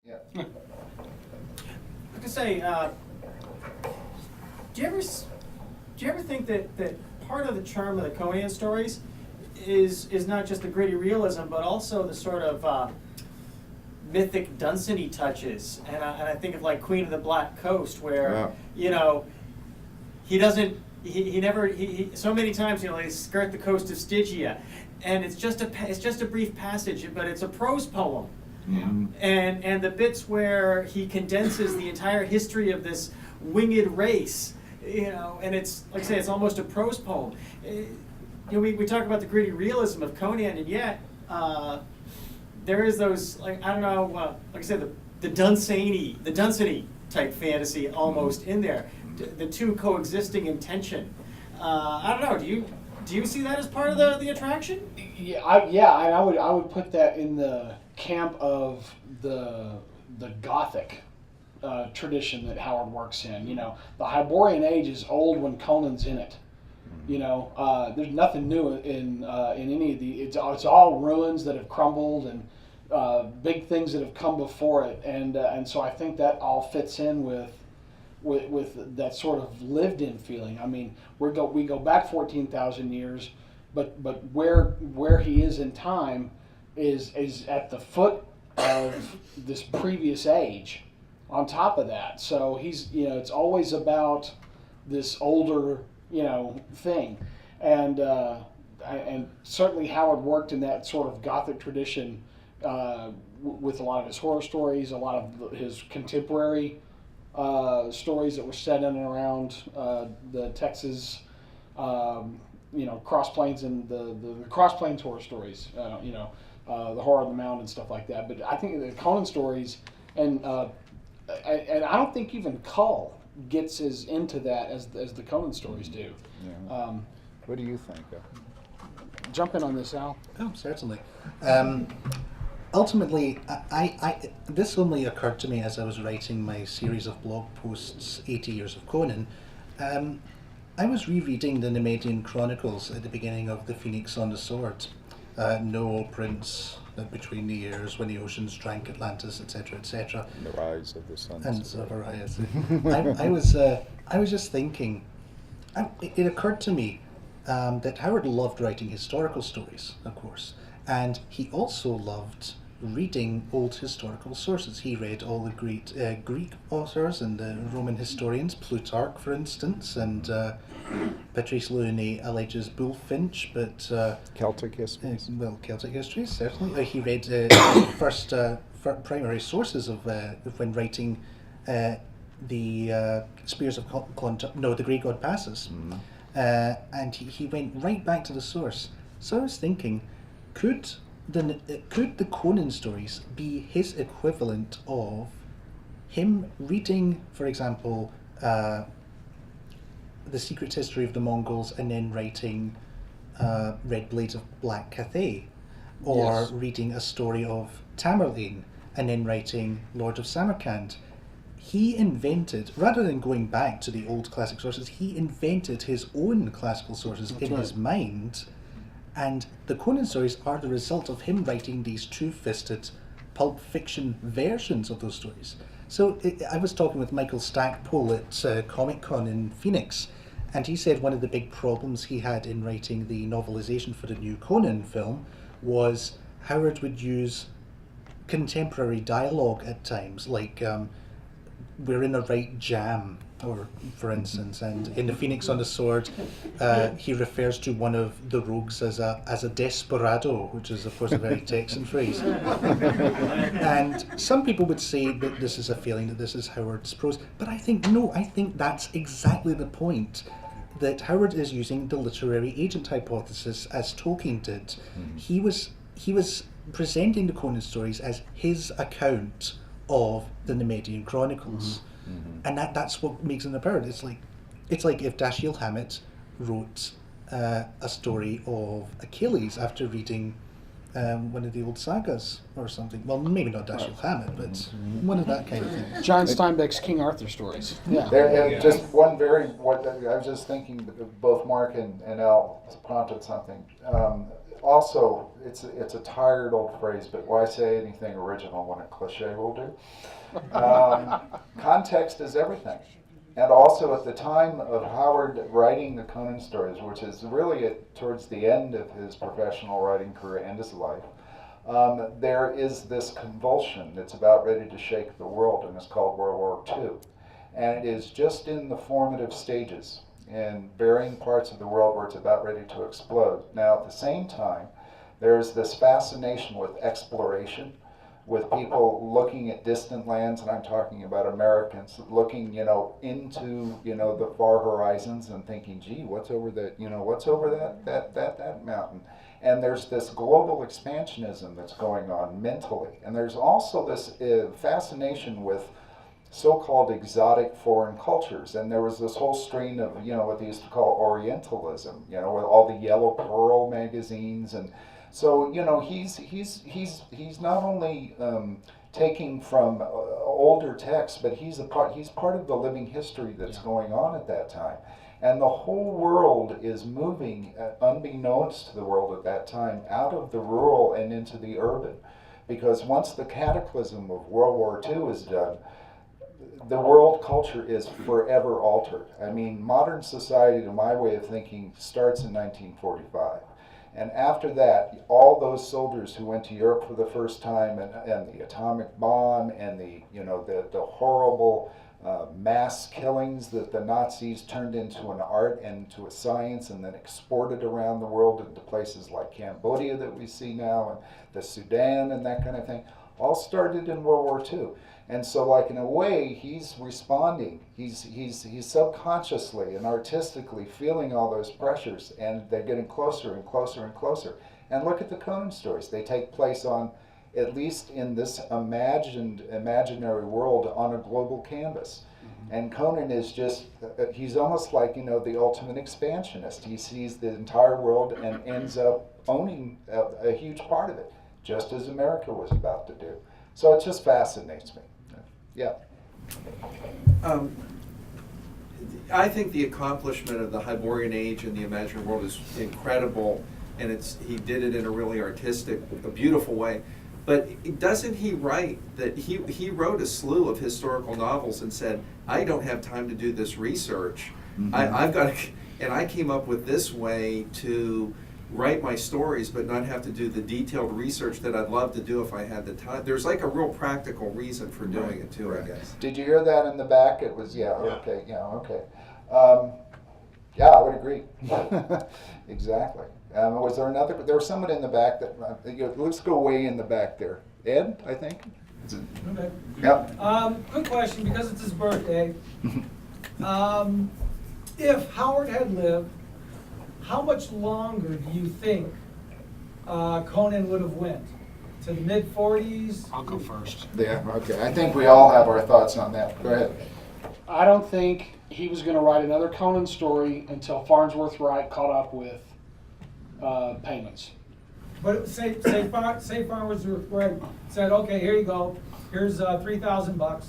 Yeah. I could say, do you ever think that part of the charm of the Conan stories is not just the gritty realism, but also the sort of mythic Dunsany touches, and I think of like Queen of the Black Coast, where he doesn't he never he so many times they skirt the coast of Stygia, and it's just a brief passage, but it's a prose poem. Yeah. And the bits where he condenses the entire history of this winged race, and it's like I say, it's almost a prose poem. We talk about the gritty realism of Conan, and yet there is those, like, I don't know, like I said, the Dunsany type fantasy almost in there, the two coexisting in tension. I don't know. Do you see that as part of the attraction? Yeah, I would put that in the camp of the Gothic tradition that Howard works in. The Hyborian Age is old when Conan's in it. There's nothing new in any of the. It's all ruins that have crumbled and big things that have come before it, and so I think that all fits in with that sort of lived-in feeling. I mean, we go back 14,000 years, but where he is in time is at the foot of this previous age. On top of that, so he's it's always about this older thing, and certainly Howard worked in that sort of Gothic tradition with a lot of his horror stories, a lot of his contemporary stories that were set in and around the Texas, Cross Plains and the Cross Plains horror stories, the Horror of the Mound and stuff like that. But I think the Conan stories, and I don't think even Cull gets as into that as the Conan stories do. Yeah. What do you think? Jump in on this, Al. Oh, certainly. Ultimately, this only occurred to me as I was writing my series of blog posts, 80 Years of Conan. I was rereading the Nemedian Chronicles at the beginning of The Phoenix on the Sword. No prince between the years when the oceans drank Atlantis, etc., etc. And the rise of the sons. And Zacharias. I was just thinking. It occurred to me that Howard loved writing historical stories, of course, and he also loved reading old historical sources. He read all the great Greek authors and the Roman historians, Plutarch, for instance, and Patrice Luney alleges Bullfinch, but Celtic histories. Celtic histories, certainly. He read first primary sources of when writing the Spears of the Great God Passes, and he went right back to the source. So I was thinking, could the Conan stories be his equivalent of him reading, for example, The Secret History of the Mongols and then writing Red Blades of Black Cathay, or Yes. reading a story of Tamerlane and then writing Lord of Samarkand? He invented, rather than going back to the old classic sources, he invented his own classical sources in his mind, and the Conan stories are the result of him writing these two-fisted pulp fiction versions of those stories. So I was talking with Michael Stackpole at Comic-Con in Phoenix, and he said one of the big problems he had in writing the novelization for the new Conan film was Howard would use contemporary dialogue at times, like we're in a right jam, or for instance, and in The Phoenix on the Sword, he refers to one of the rogues as a desperado, which is of course a very Texan phrase. And some people would say that this is a failing, that this is Howard's prose, but I think no, I think that's exactly the point, that Howard is using the literary agent hypothesis as Tolkien did. He was presenting the Conan stories as his account of the Nemedian Chronicles, and that's what makes them apparent. It's like if Dashiell Hammett wrote a story of Achilles after reading one of the old sagas or something. Well, maybe not Dashiell Hammett, but one of that kind of thing. John Steinbeck's King Arthur stories. Yeah. And just one what I was just thinking, both Mark and Al prompted something. Also, it's a tired old phrase, but why say anything original when a cliche will do? Context is everything. And also at the time of Howard writing the Conan stories, which is really towards the end of his professional writing career and his life, there is this convulsion that's about ready to shake the world, and it's called World War II. And it is just in the formative stages in varying parts of the world where it's about ready to explode. Now, at the same time, there's this fascination with exploration, with people looking at distant lands, and I'm talking about Americans looking, into, the far horizons and thinking, gee, what's over that mountain? And there's this global expansionism that's going on mentally. And there's also this fascination with so-called exotic foreign cultures. And there was this whole strain of, what they used to call Orientalism, with all the Yellow Pearl magazines. And so, he's not only taking from older texts, but he's part of the living history that's going on at that time. And the whole world is moving, unbeknownst to the world at that time, out of the rural and into the urban. Because once the cataclysm of World War II is done, the world culture is forever altered. I mean, modern society, to my way of thinking, starts in 1945. And after that, all those soldiers who went to Europe for the first time, and the atomic bomb, and the horrible mass killings that the Nazis turned into an art and into a science, and then exported around the world into places like Cambodia that we see now, and the Sudan and that kind of thing, all started in World War II. And so, like, in a way, he's responding. He's subconsciously and artistically feeling all those pressures, and they're getting closer and closer and closer. And look at the Conan stories. They take place on, at least in this imaginary world, on a global canvas. And Conan is just, he's almost like, the ultimate expansionist. He sees the entire world and ends up owning a huge part of it, just as America was about to do. So it just fascinates me. Yeah. I think the accomplishment of the Hyborian Age and the imaginary world is incredible, and he did it in a really artistic, a beautiful way. But doesn't he write that he wrote a slew of historical novels and said, I don't have time to do this research. I've got to, and I came up with this way to write my stories but not have to do the detailed research that I'd love to do if I had the time. There's like a real practical reason for doing it too, I guess. Did you hear that in the back? It was, okay. Yeah, I would agree. Exactly. Was there another? There was someone in the back that, let's go way in the back there. Ed, I think? Okay. Yep. Good question, because it's his birthday. If Howard had lived, how much longer do you think Conan would have went? To the mid-40s? I'll go first. Yeah, okay. I think we all have our thoughts on that. Go ahead. I don't think he was going to write another Conan story until Farnsworth Wright caught up with payments. But say Farnsworth Wright said, okay, here you go. Here's $3,000.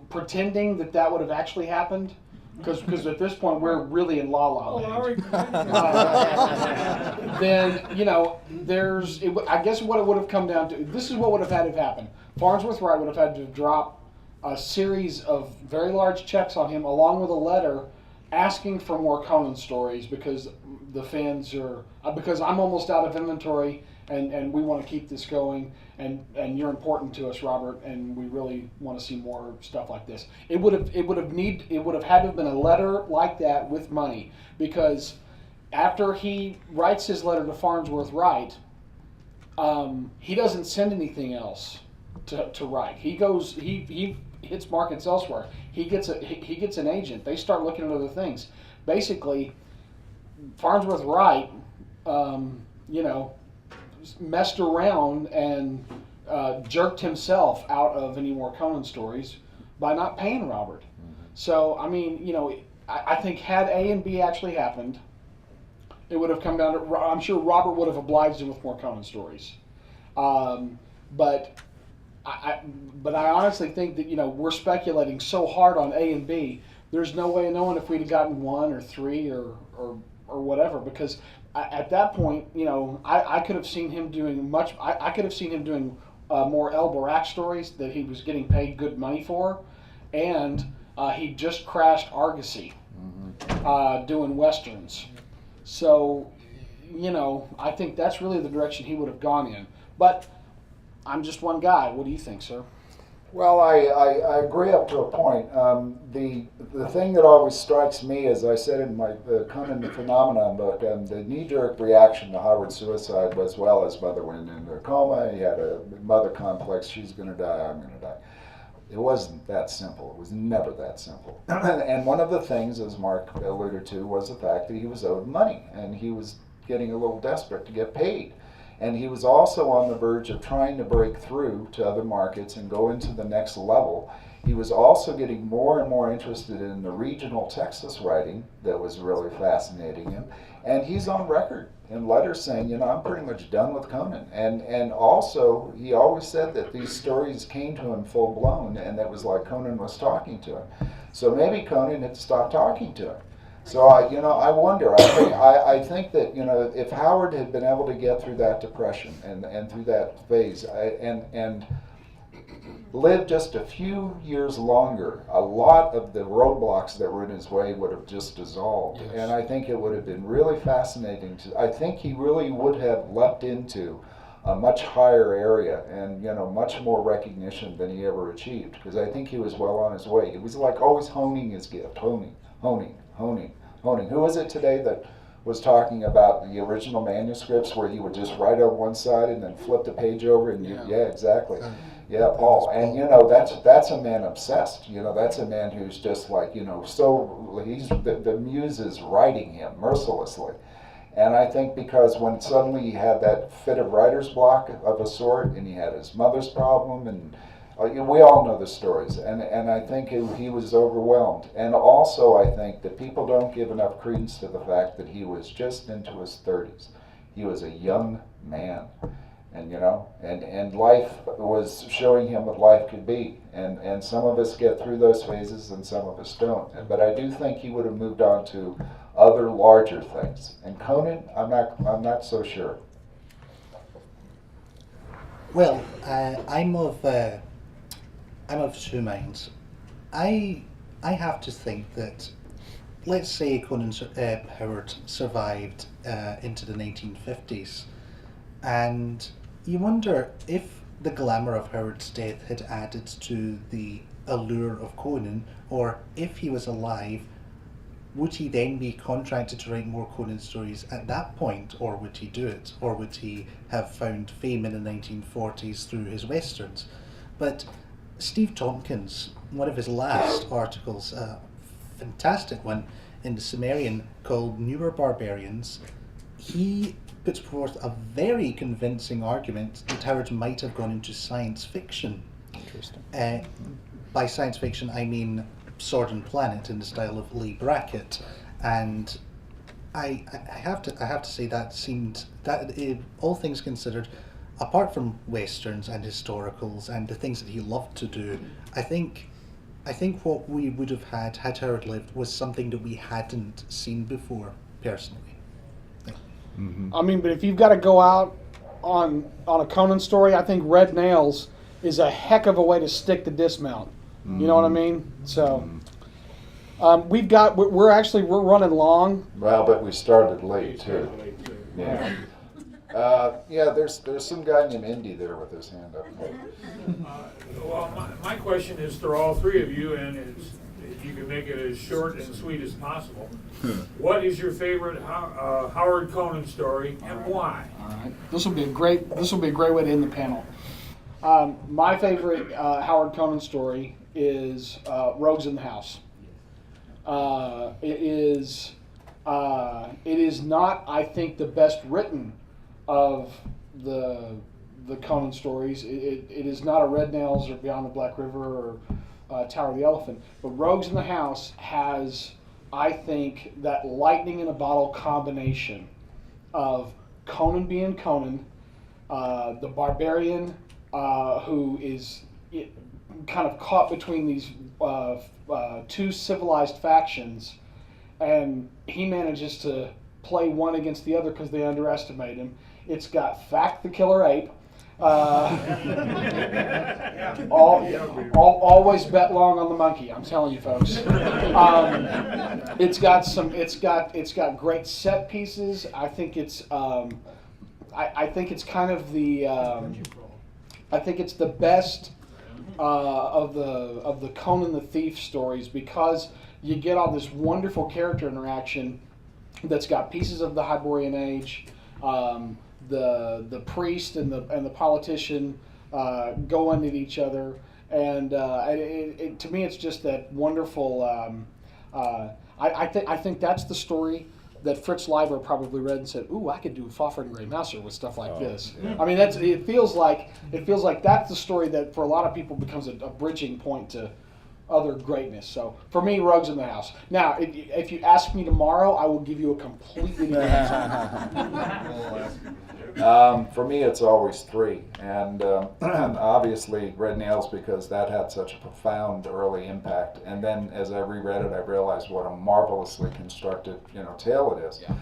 Pretending that would have actually happened, because at this point we're really in La La Land. Then I guess what it would have come down to. This is what would have had to happen. Farnsworth Wright would have had to drop a series of very large checks on him, along with a letter asking for more Conan stories, because the fans are because I'm almost out of inventory, and we want to keep this going, and you're important to us, Robert, and we really want to see more stuff like this. It would have had to have been a letter like that with money, because after he writes his letter to Farnsworth Wright, he doesn't send anything else to write. He hits markets elsewhere. He gets an agent. They start looking at other things. Basically, Farnsworth Wright, messed around and jerked himself out of any more Conan stories by not paying Robert. So, I mean, I think had A and B actually happened, It would have come down to, I'm sure Robert would have obliged him with more Conan stories. But I honestly think that, we're speculating so hard on A and B. There's no way of knowing if we'd have gotten 1 or 3 or whatever, because at that point, I could have seen him doing I could have seen him doing more El Barak stories that he was getting paid good money for, and he just crashed Argosy doing westerns. So, I think that's really the direction he would have gone in. But I'm just one guy. What do you think, sir? Well, I agree up to a point. The thing that always strikes me, as I said in my Conan the Phenomenon book, the knee-jerk reaction to Howard's suicide was, well, his mother went into a coma, he had a mother complex, she's going to die, I'm going to die. It wasn't that simple. It was never that simple. And one of the things, as Mark alluded to, was the fact that he was owed money, and he was getting a little desperate to get paid. And he was also on the verge of trying to break through to other markets and go into the next level. He was also getting more and more interested in the regional Texas writing that was really fascinating him. And he's on record in letters saying, I'm pretty much done with Conan. And also, he always said that these stories came to him full blown, and it was like Conan was talking to him. So maybe Conan had stopped talking to him. So I wonder. I think that if Howard had been able to get through that depression and through that phase and live just a few years longer, a lot of the roadblocks that were in his way would have just dissolved. Yes. And I think it would have been really fascinating I think he really would have leapt into a much higher area and much more recognition than he ever achieved, because I think he was well on his way. He was like always honing his gift, honing. Who was it today that was talking about the original manuscripts where he would just write on one side and then flip the page over and exactly. Yeah, Paul. And that's a man obsessed. That's a man who's just like, so he's the muse is writing him mercilessly. And I think because when suddenly he had that fit of writer's block of a sort, and he had his mother's problem, and we all know the stories, and I think he was overwhelmed. And also I think that people don't give enough credence to the fact that he was just into his 30s. He was a young man, and life was showing him what life could be. And some of us get through those phases and some of us don't. But I do think he would have moved on to other larger things. And Conan, I'm not so sure. Well, I'm of two minds. I have to think that, let's say Conan Howard survived into the 1950s, and you wonder if the glamour of Howard's death had added to the allure of Conan, or if he was alive, would he then be contracted to write more Conan stories at that point, or would he do it, or would he have found fame in the 1940s through his westerns? But Steve Tompkins, one of his last articles, a fantastic one in the Sumerian called Newer Barbarians, he puts forth a very convincing argument that Howard might have gone into science fiction. Interesting. By science fiction, I mean Sword and Planet in the style of Lee Brackett, and I have to say that seemed all things considered, apart from westerns and historicals and the things that he loved to do, I think what we would have had Howard lived was something that we hadn't seen before, personally. Mm-hmm. I mean, but if you've got to go out on a Conan story, I think Red Nails is a heck of a way to stick the dismount. Mm-hmm. You know what I mean? So we're running long. Well, but we started late too. Yeah. There's some guy named Indy there with his hand up. Well, my question is for all three of you, and if you can make it as short and sweet as possible. What is your favorite Howard Conan story, and why? All right. This will be a great way to end the panel. My favorite Howard Conan story is Rogues in the House. It is not, I think, the best written of the Conan stories. It is not a Red Nails or Beyond the Black River or Tower of the Elephant, but Rogues in the House has, I think, that lightning in a bottle combination of Conan being Conan, the barbarian who is kind of caught between these two civilized factions, and he manages to play one against the other because they underestimate him. It's got Fact the Killer Ape. Always bet long on the monkey. I'm telling you, folks. It's got great set pieces. I think it's I think it's kind of the I think it's the best of the Conan the Thief stories, because you get all this wonderful character interaction that's got pieces of the Hyborian Age. The priest and the politician going at each other, and to me, it's just that wonderful. I think that's the story that Fritz Leiber probably read and said, "Ooh, I could do Fafhrd and Grey Mouser with stuff like this." Yeah. I mean, it feels like that's the story that for a lot of people becomes a bridging point to other greatness. So for me, Rogues in the House. Now, if you ask me tomorrow, I will give you a completely different answer. For me, it's always 3, and obviously Red Nails, because that had such a profound early impact. And then as I reread it, I realized what a marvelously constructed, tale it is. Yeah.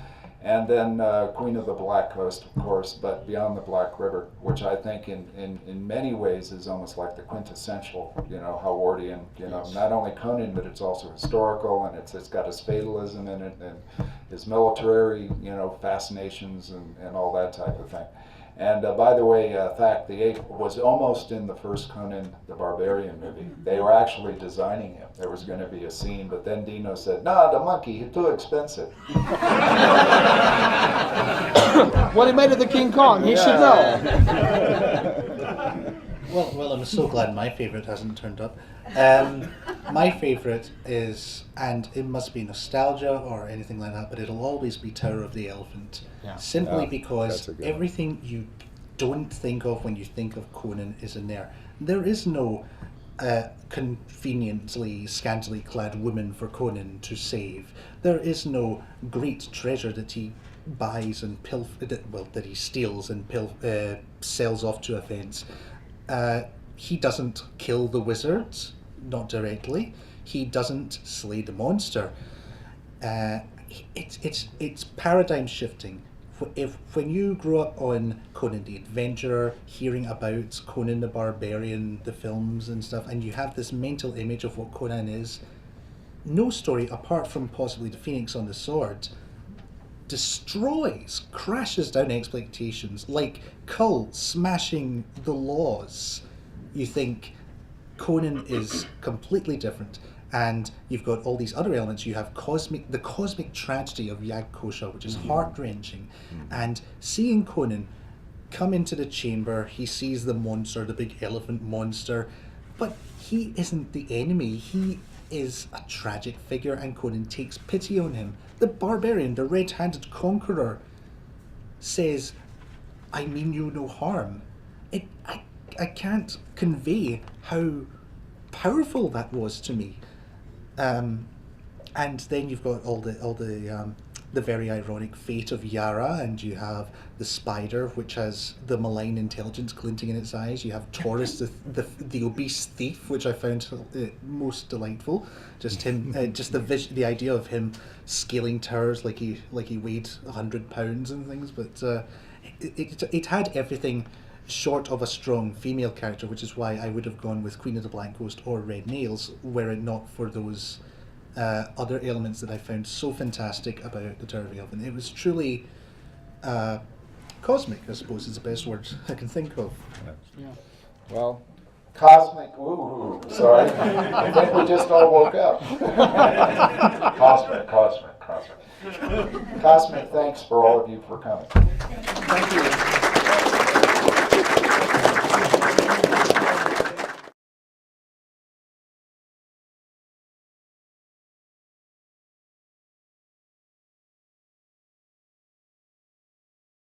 And then Queen of the Black Coast, of course, but Beyond the Black River, which I think in many ways is almost like the quintessential, Howardian, not only Conan, but it's also historical, and it's got his fatalism in it, and his military, fascinations and all that type of thing. And by the way, Fact the Ape was almost in the first Conan the Barbarian movie. They were actually designing him. There was going to be a scene, but then Dino said, "No, the monkey, he's too expensive." What he made of the King Kong, he should know. Well, I'm so glad my favourite hasn't turned up. My favourite is, and it must be nostalgia or anything like that, but it'll always be Tower of the Elephant. Yeah. Simply Yeah, because that's a good one. everything you don't think of when you think of Conan is in there. There is no conveniently, scantily clad woman for Conan to save. There is no great treasure that he buys and that he steals and sells off to events. He doesn't kill the wizards, not directly. He doesn't slay the monster. It's paradigm shifting. When you grow up on Conan the Adventurer, hearing about Conan the Barbarian, the films and stuff, and you have this mental image of what Conan is, no story apart from possibly the Phoenix on the Sword crashes down expectations, like Kull smashing the laws. You think Conan is completely different, and you've got all these other elements. You have the cosmic tragedy of Yag Kosha, which is heart-wrenching, and seeing Conan come into the chamber, he sees the monster, the big elephant monster, but he isn't the enemy. He is a tragic figure, and Conan takes pity on him. The barbarian, the red-handed conqueror, says, "I mean you no harm." I can't convey how powerful that was to me. And then you've got all the very ironic fate of Yara, and you have the spider, which has the malign intelligence glinting in its eyes. You have Taurus, the obese thief, which I found most delightful. Just him, just the idea of him scaling towers like he weighed 100 pounds and things. But it had everything short of a strong female character, which is why I would have gone with Queen of the Black Coast or Red Nails, were it not for those other elements that I found so fantastic about the Tower of the Elephant. It was truly cosmic, I suppose, is the best word I can think of. Yeah. Well, cosmic, ooh, sorry. I think we just all woke up. Cosmic. Cosmic, thanks for all of you for coming. Thank you.